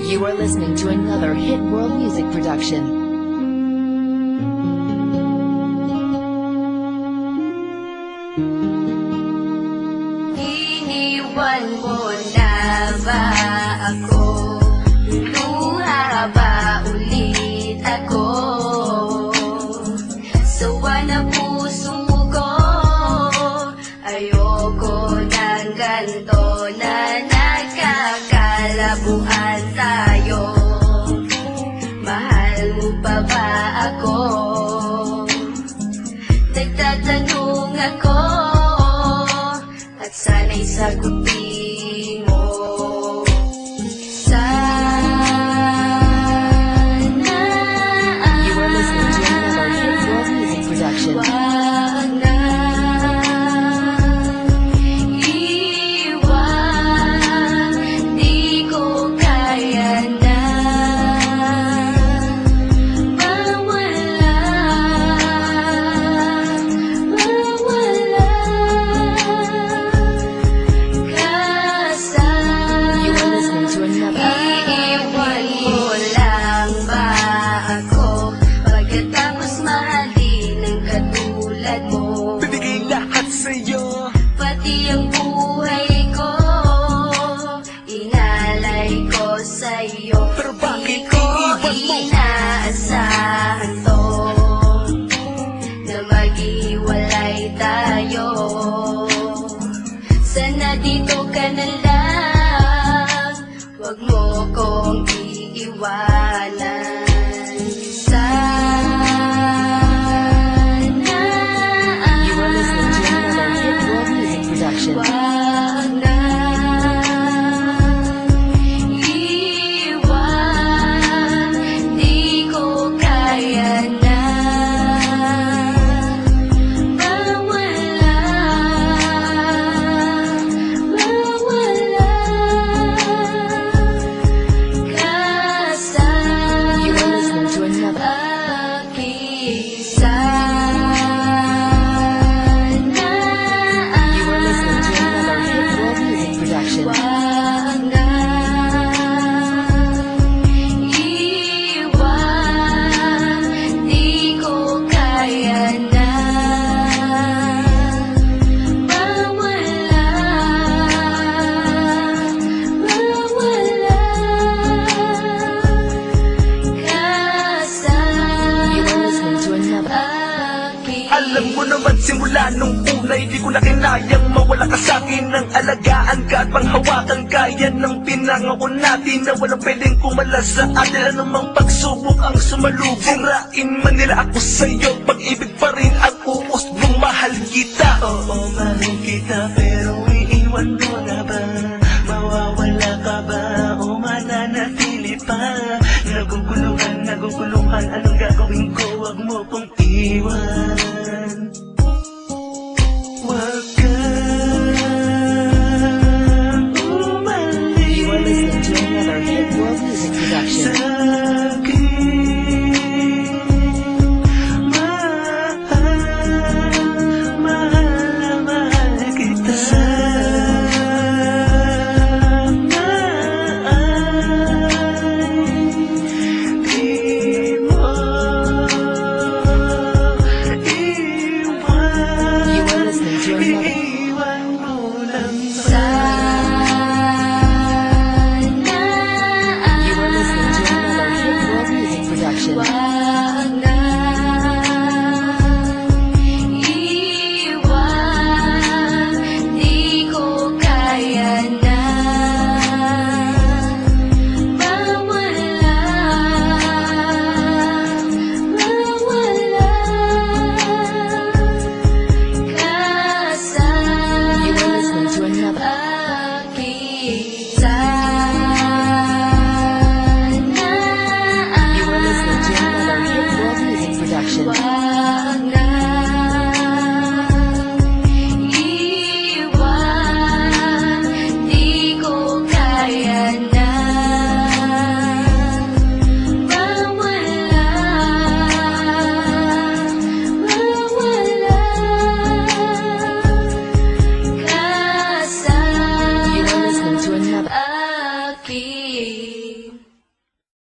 You are listening to another hit world music production. Iniwan mo na ba ako? Luha ba ulit ako? Sawa na puso ko, ayoko ng ganito na nagkakalabuan tayo. Mahal mo pa ba ako? Nagtatanong ako, at sana'y sagutin mo. Sana You are listening to another hit world music production. wag na iwan, di ko kaya na mawala. You are listening to another. Iiwan mo lang ba ako pagkatapos mahalin ng katulad mo? Bibigay lahat sa'yo. Pati ang buhay ko inalay ko sa'yo. Pero bakit Di ko iniwan mo? inaasahan to na maghiwalay tayo. Sana dito ka na lang, wag mo kong iiwanan. Sana You are listening to another hit world music production. wag na iwan, di ko kaya na mawala. You are listening to another. You are listening to another hit world music production. Wag na iwan, di ko kaya na mawala. You are listening to another. Alam mo naman simula nung una, hindi ko na kinayang mawala ka sa'kin. Nang alagaan ka at panghawakan ka, yan ang pinangako natin na walang pwedeng kumala sa atin. Anumang pagsubok ang sumalubong, sirain man nila ako sa'yo, pag-ibig pa rin ang uus mong mahal kita. Oo, mahal kita, pero iiwan mo na ba? Mawawala ka ba o mananatili pa? Naguguluhan, anong gagawin ko? Wag mo kong iwan. Wag kang umalis You are listening to another hit world music production. sa'kin. Mahal kita. Sana di mo iwan. You are listening to another. Iwan mo lang ba? Sana You are listening to another hit world music production. wag na iwan, di ko kaya na mawala. akin.